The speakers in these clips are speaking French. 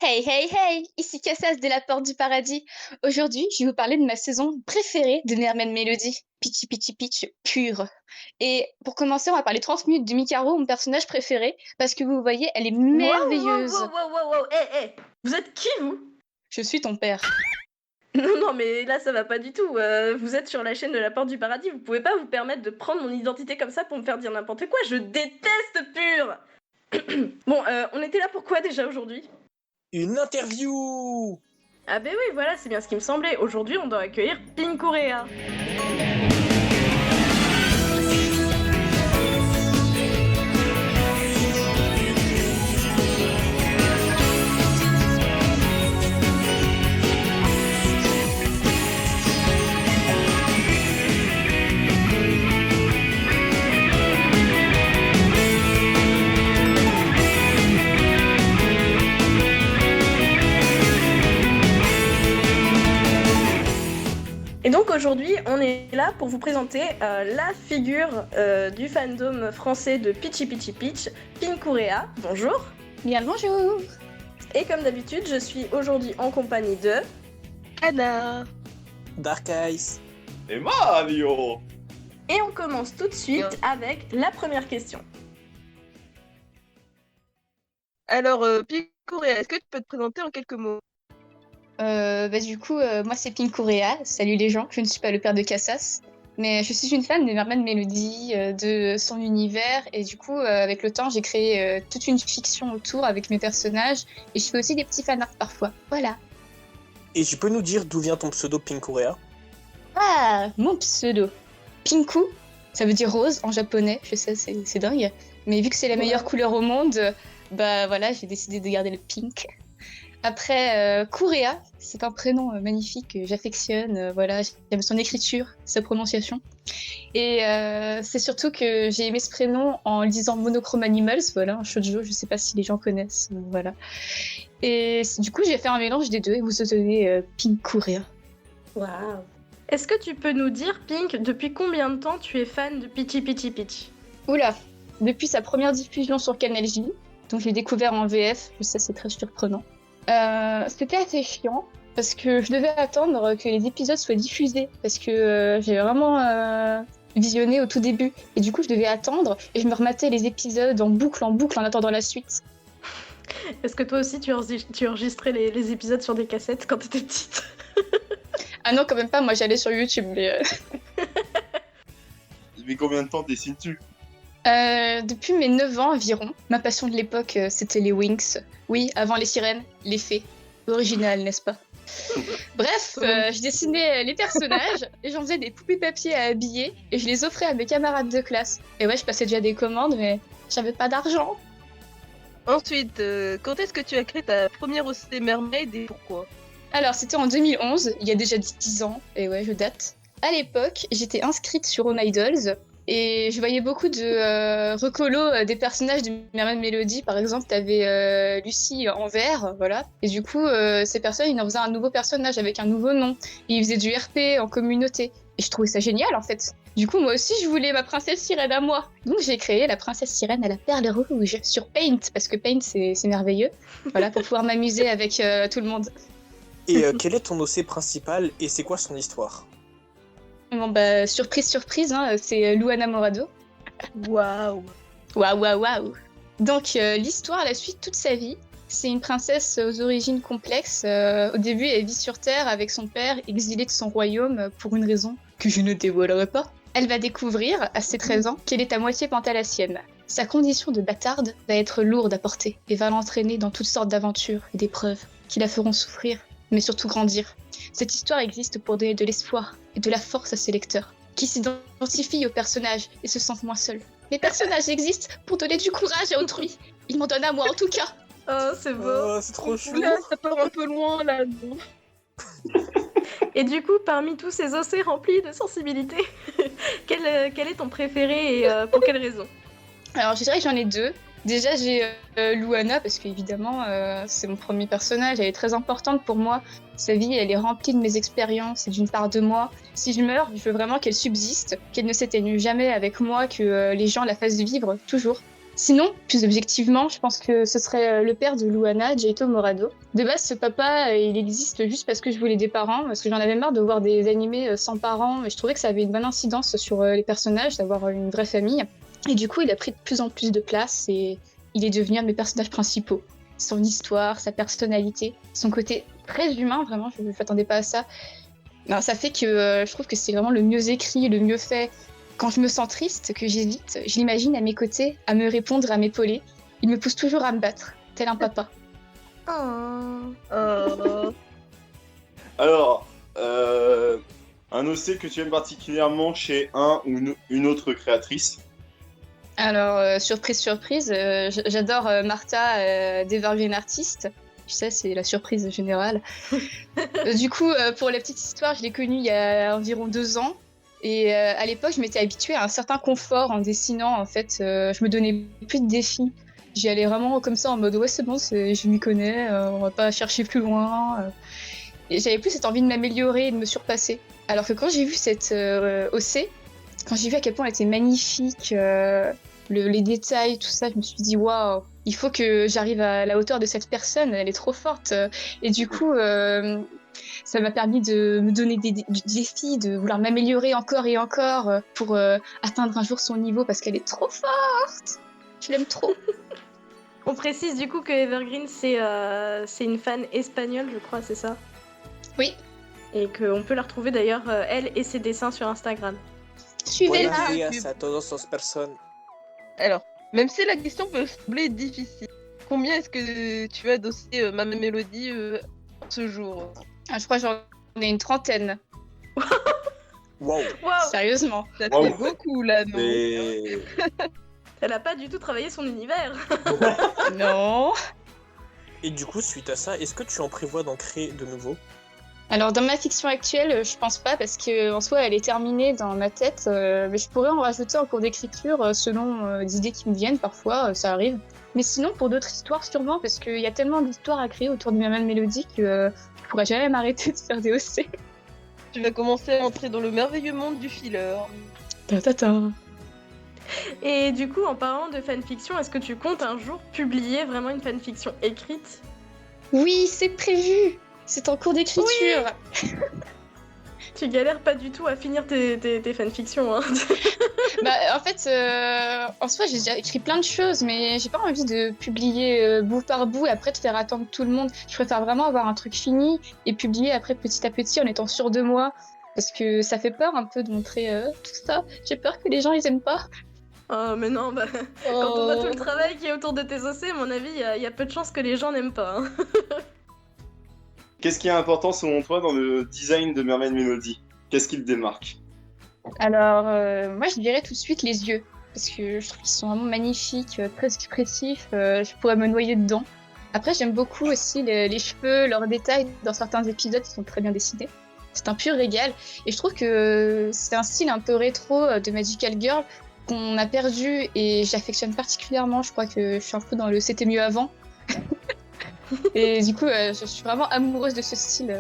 Hey, hey, hey! Ici Cassas de la Porte du Paradis. Aujourd'hui, je vais vous parler de ma saison préférée de Mermaid Melody, Peachy Peachy Peach pure. Et pour commencer, on va parler 30 minutes de Mikaro, mon personnage préféré, parce que vous voyez, elle est Wow, wow, merveilleuse. wow, wow, wow, wow, vous êtes qui vous? Je suis ton père. Non, non, mais là ça va pas du tout. Vous êtes sur la chaîne de la Porte du Paradis, vous pouvez pas vous permettre de prendre mon identité comme ça pour me faire dire n'importe quoi. Je déteste Pur. Bon, on était là pour quoi déjà aujourd'hui? Une interview. Ah ben oui, voilà, c'est bien ce qui me semblait. Aujourd'hui, on doit accueillir Pinkurea. Et donc aujourd'hui, on est là pour vous présenter la figure du fandom français de Peachy Peachy Peach, Pinkurea. Bonjour. Bien le bonjour! Et comme d'habitude, je suis aujourd'hui en compagnie de... Anna. Dark Eyes. Et Mario. Et on commence tout de suite avec la première question. Alors, Picorea, est-ce que tu peux te présenter en quelques mots? Moi c'est Pinkurea. Salut les gens, je ne suis pas le père de Cassas. Mais je suis une fan de Mermaid Melody, de son univers, et du coup, avec le temps, j'ai créé toute une fiction autour avec mes personnages, et je fais aussi des petits fanarts parfois. Voilà. Et tu peux nous dire d'où vient ton pseudo Pinkurea? Ah, mon pseudo. Pinku, ça veut dire rose en japonais, je sais, c'est dingue. Mais vu que c'est la meilleure couleur au monde, bah voilà, j'ai décidé de garder le pink. Après, Kurea, c'est un prénom magnifique que j'affectionne, voilà, j'aime son écriture, sa prononciation. Et c'est surtout que j'ai aimé ce prénom en lisant Monochrome Animals, voilà, un shoujo, je sais pas si les gens connaissent, voilà. Et du coup, j'ai fait un mélange des deux et vous obtenez Pinkurea. Waouh. Est-ce que tu peux nous dire, Pink, depuis combien de temps tu es fan de Peachy Peachy Peach? Oula, depuis sa première diffusion sur Canal J, donc je l'ai découvert en VF, je sais, c'est très surprenant. C'était assez chiant parce que je devais attendre que les épisodes soient diffusés parce que j'ai vraiment visionné au tout début et du coup je devais attendre et je me rematais les épisodes en boucle en attendant la suite. Est-ce que toi aussi tu enregistrais les épisodes sur des cassettes quand t'étais petite? Ah non, quand même pas, moi j'allais sur YouTube mais... Depuis combien de temps dessines-tu? Depuis mes 9 ans environ, ma passion de l'époque c'était les Winx. Oui, avant les sirènes, les fées. Original, n'est-ce pas? Bref, je dessinais les personnages et j'en faisais des poupées papier à habiller et je les offrais à mes camarades de classe. Et ouais, je passais déjà des commandes mais j'avais pas d'argent. Ensuite, quand est-ce que tu as créé ta première OCD Mermaid et pourquoi? Alors, c'était en 2011, il y a déjà 10 ans, et ouais, je date. À l'époque, j'étais inscrite sur Home Idols, et je voyais beaucoup de recolos des personnages de Mermaid Melody. Par exemple, t'avais Lucie en vert, voilà. Et du coup, ces personnes, ils en faisaient un nouveau personnage avec un nouveau nom. Et ils faisaient du RP en communauté. Et je trouvais ça génial, en fait. Du coup, moi aussi, je voulais ma princesse sirène à moi. Donc, j'ai créé la princesse sirène à la perle rouge sur Paint, parce que Paint, c'est merveilleux. Voilà, pour pouvoir m'amuser avec tout le monde. Et quel est ton OC principal et c'est quoi son histoire? Bon bah, surprise, hein, c'est Luana Morado. Waouh. Waouh. Donc l'histoire la suit toute sa vie. C'est une princesse aux origines complexes. Au début, elle vit sur Terre avec son père, exilé de son royaume pour une raison que je ne dévoilerai pas. Elle va découvrir, à ses 13 ans, qu'elle est à moitié pantalassienne. Sa condition de bâtarde va être lourde à porter et va l'entraîner dans toutes sortes d'aventures et d'épreuves qui la feront souffrir, mais surtout grandir. Cette histoire existe pour donner de l'espoir et de la force à ses lecteurs, qui s'identifient aux personnages et se sentent moins seuls. Les personnages existent pour donner du courage à autrui. Ils m'en donnent à moi en tout cas. Oh, c'est beau. Oh, c'est trop chou. Là, ça part un peu loin, là. Non. Et du coup, parmi tous ces OC remplis de sensibilité, quel est ton préféré et pour quelle raison? Alors je dirais que j'en ai deux. Déjà j'ai Luana parce qu'évidemment c'est mon premier personnage, elle est très importante pour moi. Sa vie elle est remplie de mes expériences et d'une part de moi. Si je meurs, je veux vraiment qu'elle subsiste, qu'elle ne s'éteigne jamais avec moi, que les gens la fassent vivre toujours. Sinon, plus objectivement, je pense que ce serait le père de Luana, Jaito Morado. De base, ce papa, il existe juste parce que je voulais des parents, parce que j'en avais marre de voir des animés sans parents, et je trouvais que ça avait une bonne incidence sur les personnages, d'avoir une vraie famille. Et du coup, il a pris de plus en plus de place, et il est devenu un de mes personnages principaux. Son histoire, sa personnalité, son côté très humain, vraiment, je ne m'attendais pas à ça. Alors, ça fait que je trouve que c'est vraiment le mieux écrit, le mieux fait. Quand je me sens triste, que j'hésite, je l'imagine à mes côtés, à me répondre, à m'épauler. Il me pousse toujours à me battre, tel un papa. Alors, un OC que tu aimes particulièrement chez un ou une autre créatrice? Alors, surprise, surprise, j'adore Martha d'Evergreen Artist. Je sais, c'est la surprise générale. Du coup, pour la petite histoire, je l'ai connue il y a environ 2 ans. Et à l'époque, je m'étais habituée à un certain confort en dessinant. En fait, je me donnais plus de défis. J'y allais vraiment comme ça en mode ouais, c'est bon, je m'y connais, on va pas chercher plus loin. Et j'avais plus cette envie de m'améliorer et de me surpasser. Alors que quand j'ai vu cette OC, quand j'ai vu à quel point elle était magnifique, les détails, tout ça, je me suis dit waouh, il faut que j'arrive à la hauteur de cette personne, elle est trop forte. Et du coup, ça m'a permis de me donner du défi, de vouloir m'améliorer encore et encore pour atteindre un jour son niveau parce qu'elle est trop forte. Je l'aime trop. On précise du coup que Evergreen, c'est une fan espagnole, je crois, c'est ça? Oui. Et qu'on peut la retrouver d'ailleurs, elle et ses dessins sur Instagram. Suivez-la. Buenos días a todas las personas. Alors, même si la question peut sembler difficile, combien est-ce que tu as dossé ma mélodie ce jour? Ah, je crois que j'en ai une 30aine. Wow. Waouh! Sérieusement. Ça Wow. fait beaucoup là, non? Mais... Elle a pas du tout travaillé son univers. Non. Et du coup, suite à ça, est-ce que tu en prévois d'en créer de nouveaux? Alors dans ma fiction actuelle, je pense pas parce que en soi elle est terminée dans ma tête, mais je pourrais en rajouter en cours d'écriture selon les idées qui me viennent parfois, ça arrive. Mais sinon pour d'autres histoires sûrement parce qu'il y a tellement d'histoires à créer autour de ma même mélodie que je pourrais jamais m'arrêter de faire des OC. Tu vas commencer à entrer dans le merveilleux monde du filler. Ta. Et du coup, en parlant de fanfiction, est-ce que tu comptes un jour publier vraiment une fanfiction écrite? Oui, c'est prévu. C'est en cours d'écriture. Tu galères pas du tout à finir tes fanfictions, hein. Bah, en fait, en soi, j'ai déjà écrit plein de choses, mais j'ai pas envie de publier bout par bout et après de faire attendre tout le monde. Je préfère vraiment avoir un truc fini et publier après petit à petit en étant sûre de moi. Parce que ça fait peur un peu de montrer tout ça. J'ai peur que les gens ils aiment pas. Oh, mais non, bah, quand on voit tout le travail qui est autour de tes OC, à mon avis, il y a peu de chances que les gens n'aiment pas, hein. Qu'est-ce qui est important selon toi dans le design de Mermaid Melody? Qu'est-ce qui le démarque? Alors, moi je dirais tout de suite les yeux. Parce que je trouve qu'ils sont vraiment magnifiques, très expressifs. Je pourrais me noyer dedans. Après, j'aime beaucoup aussi les cheveux, leurs détails dans certains épisodes qui sont très bien dessinés. C'est un pur régal. Et je trouve que c'est un style un peu rétro de Magical Girl qu'on a perdu et j'affectionne particulièrement. Je crois que je suis un peu dans le c'était mieux avant. Et du coup, je suis vraiment amoureuse de ce style.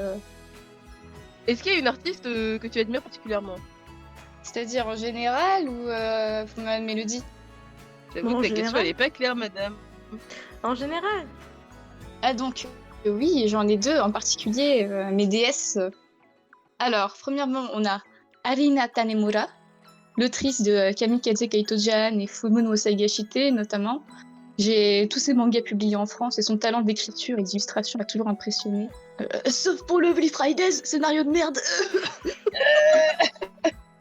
Est-ce qu'il y a une artiste que tu admires particulièrement? C'est-à-dire en général ou pour ma mélodie? J'avoue Bon, en que la question général. elle est pas claire, madame. En général. Ah donc, oui, j'en ai 2 en particulier, mes déesses. Alors, premièrement, on a Arina Tanemura, l'autrice de Kamikaze Kaito-jan et Full Moon Wasaigashite notamment. J'ai tous ses mangas publiés en France et son talent d'écriture et d'illustration m'a toujours impressionné. Sauf pour le Lovely Fridays, scénario de merde.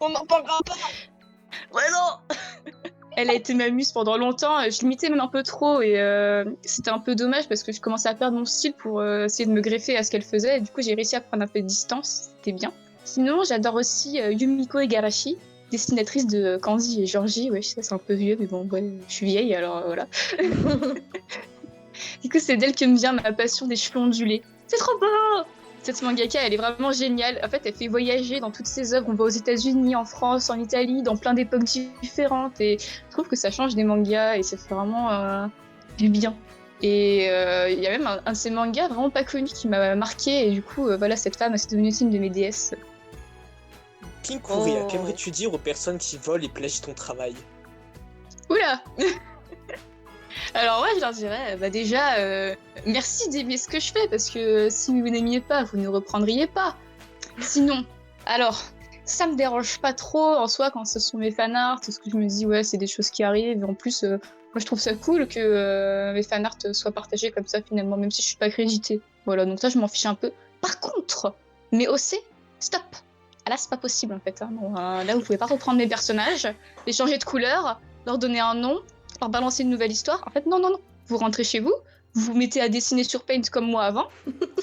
On n'en parlera pas. Ouais, non. Elle a été ma muse pendant longtemps, je l'imitais même un peu trop et c'était un peu dommage parce que je commençais à perdre mon style pour essayer de me greffer à ce qu'elle faisait et du coup j'ai réussi à prendre un peu de distance, c'était bien. Sinon j'adore aussi Yumiko Igarashi, dessinatrice de Candy et Georgie, ouais je sais c'est un peu vieux mais bon ouais, je suis vieille alors voilà. Du coup c'est d'elle que me vient ma passion des cheveux ondulés. C'est trop beau. Cette mangaka, elle est vraiment géniale. En fait, elle fait voyager dans toutes ses œuvres. On va aux États-Unis, en France, en Italie, dans plein d'époques différentes. Et je trouve que ça change des mangas et ça fait vraiment du bien. Et il y a même un de ces mangas vraiment pas connu qui m'a marqué. Et du coup, voilà, cette femme, c'est devenue une de mes déesses. Pink Furia, qu'aimerais-tu dire aux personnes qui volent et plagient ton travail? Oula. Alors ouais, je leur dirais, déjà, merci d'aimer ce que je fais, parce que si vous n'aimiez pas, vous ne reprendriez pas. Sinon, alors, ça me dérange pas trop en soi quand ce sont mes fanarts, parce que je me dis, ouais, c'est des choses qui arrivent. En plus, moi je trouve ça cool que mes fanarts soient partagés comme ça finalement, même si je suis pas créditée. Voilà, donc ça, je m'en fiche un peu. Par contre, mais OC, stop! Ah là, c'est pas possible en fait. Hein. Non, là, vous pouvez pas reprendre mes personnages, les changer de couleur, leur donner un nom, leur balancer une nouvelle histoire. En fait, non, non, non. Vous rentrez chez vous, vous vous mettez à dessiner sur Paint comme moi avant,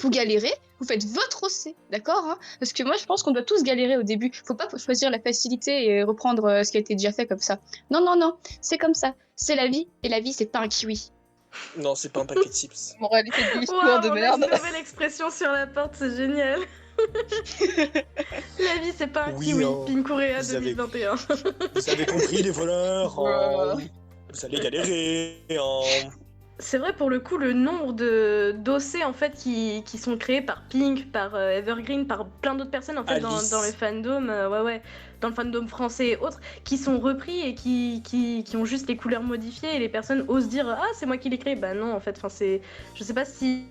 vous galérez, vous faites votre OC, d'accord hein. Parce que moi, je pense qu'on doit tous galérer au début. Faut pas choisir la facilité et reprendre ce qui a été déjà fait comme ça. Non, non, non, c'est comme ça. C'est la vie, et la vie, c'est pas un kiwi. Non, c'est pas un paquet de chips. Moralité de l'histoire Waouh, de on a merde. une nouvelle expression sur la porte, c'est génial. La vie, c'est pas un Oui, kiwi. hein. Pinkurea Vous avez- 2021. Vous avez compris, les voleurs. Vous allez galérer. C'est vrai, pour le coup, le nombre de d'OC en fait qui sont créés par Pink, par Evergreen, par plein d'autres personnes en fait dans le fandom, dans le fandom français et autres, qui sont repris et qui ont juste les couleurs modifiées et les personnes osent dire ah c'est moi qui l'ai créé. Bah non en fait, enfin c'est, je sais pas si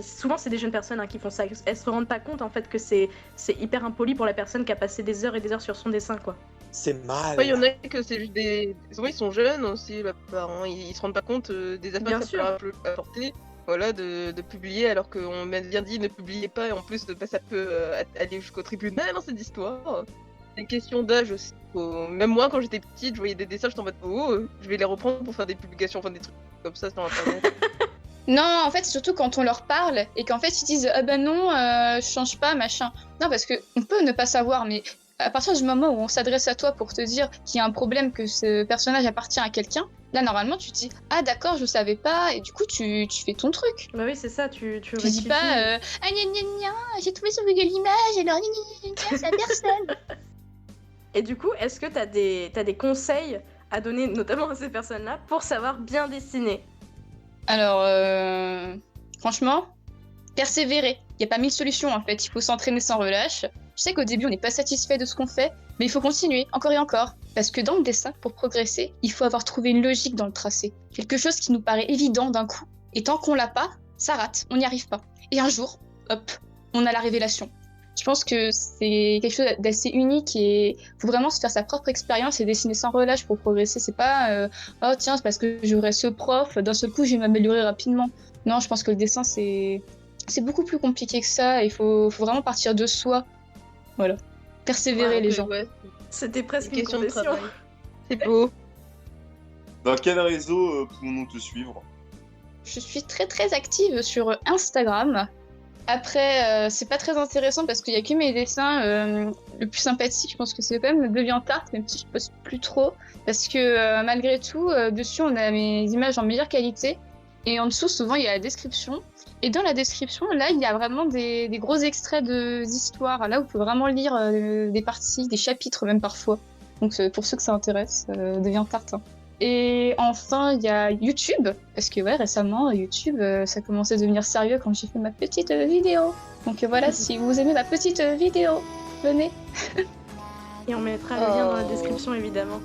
souvent c'est des jeunes personnes qui font ça, elles se rendent pas compte en fait que c'est hyper impoli pour la personne qui a passé des heures et des heures sur son dessin quoi. C'est mal. Ouais, il y en a que c'est juste des. Souvent, ils sont jeunes aussi, les parents. Ils se rendent pas compte des affaires Bien que ça peut apporter. Voilà, de publier alors qu'on m'a bien dit ne publiez pas et en plus ça peut aller jusqu'au tribunal dans cette histoire. C'est une question d'âge aussi. Même moi, quand j'étais petite, je voyais des dessins, j'étais en mode je vais les reprendre pour faire des publications, enfin des trucs comme ça sur internet. Non, en fait, c'est surtout quand on leur parle et qu'en fait ils disent ah ben non, je change pas, machin. Non, parce que on peut ne pas savoir, mais à partir du moment où on s'adresse à toi pour te dire qu'il y a un problème, que ce personnage appartient à quelqu'un, là normalement tu te dis ah d'accord, je savais pas, et du coup tu fais ton truc. Bah oui c'est ça, tu Tu dis rectifies. pas ah gna gna gna, j'ai trouvé sur Google Images, alors gna gna gna gna, c'est la personne. Et du coup, est-ce que t'as des conseils à donner notamment à ces personnes-là pour savoir bien dessiner? Alors franchement, persévérer. Il n'y a pas mille solutions en fait, il faut s'entraîner sans relâche. Je sais qu'au début on n'est pas satisfait de ce qu'on fait, mais il faut continuer encore et encore. Parce que dans le dessin, pour progresser, il faut avoir trouvé une logique dans le tracé. Quelque chose qui nous paraît évident d'un coup. Et tant qu'on l'a pas, ça rate, on n'y arrive pas. Et un jour, hop, on a la révélation. Je pense que c'est quelque chose d'assez unique et faut vraiment se faire sa propre expérience et dessiner sans relâche pour progresser. C'est pas oh tiens, c'est parce que j'aurai ce prof, d'un seul coup je vais m'améliorer rapidement. Non, je pense que le dessin c'est beaucoup plus compliqué que ça. Il faut vraiment partir de soi. Voilà. Persévérer les gens. Ouais, C'était presque une une question de confession. travail. C'est beau. Dans quel réseau pouvons-nous te suivre? Je suis très très active sur Instagram. Après, c'est pas très intéressant parce qu'il y a que mes dessins. Le plus sympathique, je pense que c'est quand même DeviantArt, même si je poste plus trop. Parce que malgré tout, dessus on a mes images en meilleure qualité. Et en dessous, souvent, il y a la description. Et dans la description, là, il y a vraiment des gros extraits d'histoires. Là, vous pouvez vraiment lire des parties, des chapitres même parfois. Donc, pour ceux que ça intéresse, DeviantArt. Hein. Et enfin, il y a YouTube. Parce que, ouais, récemment, YouTube, ça commençait à devenir sérieux quand j'ai fait ma petite vidéo. Donc, voilà, si vous aimez ma petite vidéo, venez. Et on mettra le lien dans la description évidemment.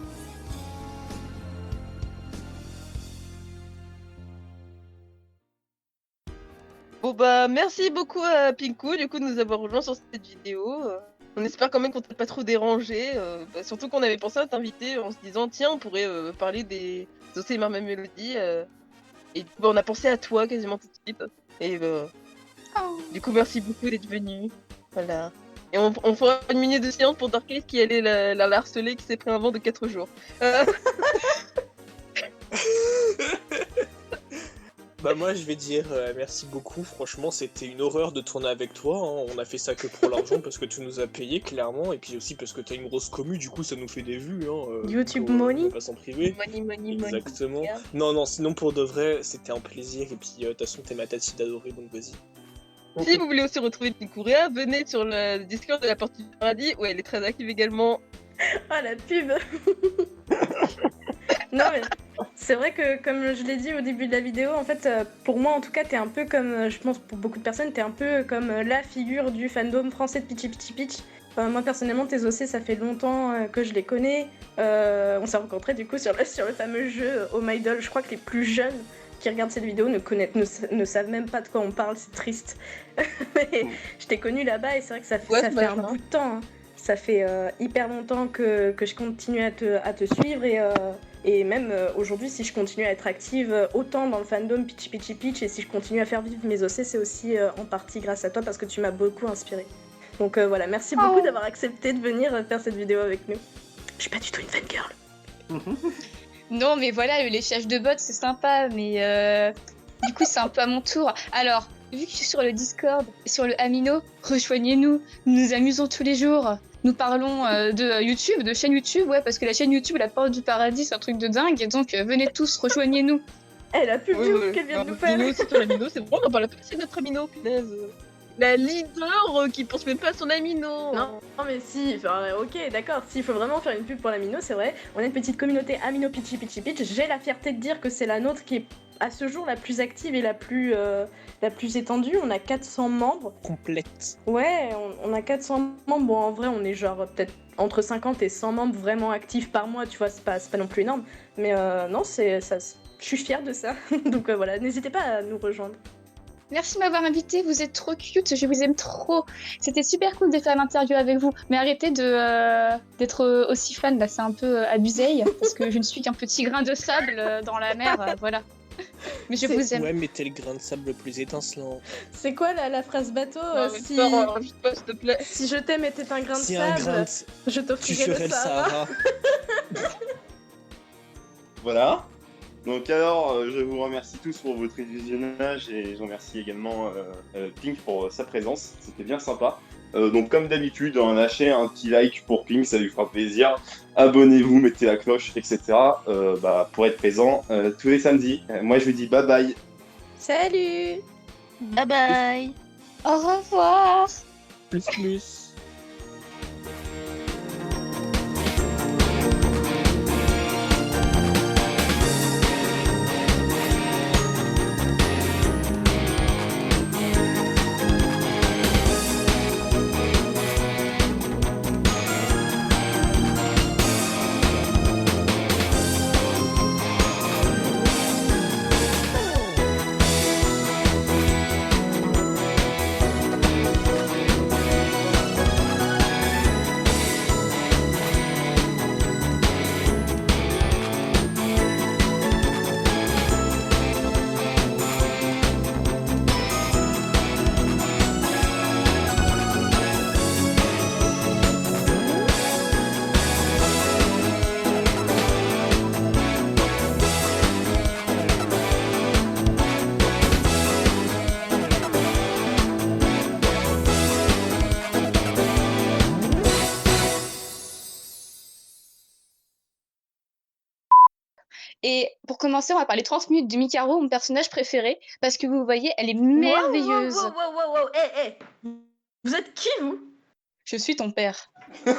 Bon bah merci beaucoup à Pinku du coup de nous avoir rejoints sur cette vidéo. On espère quand même qu'on t'a pas trop dérangé. Surtout qu'on avait pensé à t'inviter en se disant tiens on pourrait parler des OC Marma Mélodie. Et du coup, on a pensé à toi quasiment tout de suite. Et du coup merci beaucoup d'être venu. Voilà. Et on fera une minute de silence pour Darkest qui allait la harceler qui s'est pris un vent de 4 jours. Bah moi je vais dire merci beaucoup, franchement c'était une horreur de tourner avec toi, hein. On a fait ça que pour l'argent parce que tu nous as payé clairement, et puis aussi parce que t'as une grosse commu, du coup ça nous fait des vues, hein, YouTube on money. va pas s'en priver. Money. Exactement. Non, sinon pour de vrai c'était un plaisir, et puis de toute façon t'es ma tati d'adoré, donc vas-y. Si vous voulez aussi retrouver Pinkurea, venez sur le Discord de la Porte du Paradis où elle est très active également. Ah la pub. Non mais c'est vrai que comme je l'ai dit au début de la vidéo, en fait pour moi en tout cas t'es un peu comme, je pense pour beaucoup de personnes, t'es un peu comme la figure du fandom français de Pitchy Pitchy Pitch. Moi personnellement tes OC ça fait longtemps que je les connais. On s'est rencontrés du coup sur le fameux jeu Oh My Doll, je crois que les plus jeunes qui regardent cette vidéo ne savent même pas de quoi on parle, c'est triste. Mais je t'ai connu là-bas et c'est vrai que ça fait un bout de temps. Hein. Ça fait hyper longtemps que je continue à te suivre et même aujourd'hui, si je continue à être active autant dans le fandom Pitchy Pitchy Pitch et si je continue à faire vivre mes OC, c'est aussi en partie grâce à toi parce que tu m'as beaucoup inspirée. Donc voilà, merci beaucoup d'avoir accepté de venir faire cette vidéo avec nous. Je suis pas du tout une fangirl. Non, mais voilà, les léchage de bots, c'est sympa, mais du coup, c'est un peu à mon tour. Alors, vu que je suis sur le Discord, sur le Amino, rejoignez-nous, nous nous amusons tous les jours. Nous parlons de YouTube, de chaîne YouTube, ouais, parce que la chaîne YouTube, la porte du paradis, c'est un truc de dingue, et donc venez tous, rejoignez-nous. La pub qu'elle vient de nous faire. C'est ton Amino, c'est bon, on parle pas, c'est notre Amino, punaise. La leader qui pense même pas à son Amino. Non, mais si, enfin, ok, d'accord, s'il faut vraiment faire une pub pour l'Amino, c'est vrai. On a une petite communauté Amino Pitchy Pitchy Pitch. J'ai la fierté de dire que c'est la nôtre qui est à ce jour la plus active et la plus étendue. On a 400 membres. Complète. Ouais, on a 400 membres. Bon, en vrai, on est genre peut-être entre 50 et 100 membres vraiment actifs par mois, tu vois, c'est pas non plus énorme. Mais non, je suis fière de ça. Donc voilà, n'hésitez pas à nous rejoindre. Merci de m'avoir invité, vous êtes trop cute, je vous aime trop. C'était super cool de faire l'interview avec vous, mais arrêtez d'être aussi fan, là c'est un peu abusé, parce que je ne suis qu'un petit grain de sable dans la mer, voilà. Mais je vous aime. Ouais, mais t'es le grain de sable le plus étincelant. C'est quoi la phrase bateau S'il te plaît. Si je t'aime et t'es un grain de Si sable, un grain je tu t'offrirai ferais le Sahara. Voilà. Donc alors, je vous remercie tous pour votre visionnage et je remercie également Pink pour sa présence. C'était bien sympa. Donc comme d'habitude, lâchez un petit like pour Pink, ça lui fera plaisir. Abonnez-vous, mettez la cloche, etc. Pour être présent tous les samedis. Moi je vous dis bye bye. Salut. Bye bye. Au revoir. Plus. Et pour commencer, on va parler 30 minutes de Mikaro, mon personnage préféré, parce que vous voyez, elle est merveilleuse. Wow, hey. Vous êtes qui, vous? Je suis ton père. Oh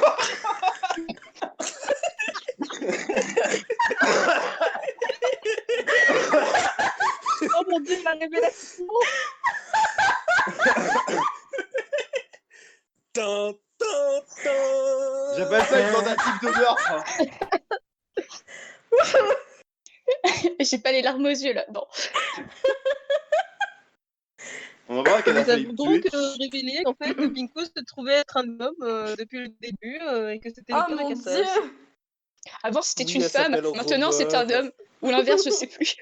mon dieu, la révélation. J'appelle ça une tentative de meurtre. J'ai pas les larmes aux yeux là, bon. On va voir qu'elle a Nous failli avons me donc tuer. révélé en fait que Pinko se trouvait être un homme depuis le début et que c'était Oh le mon Cassage. dieu. Avant c'était Oui, une elle femme, s'appelle maintenant c'est un Robert. homme. Ou l'inverse, je sais plus.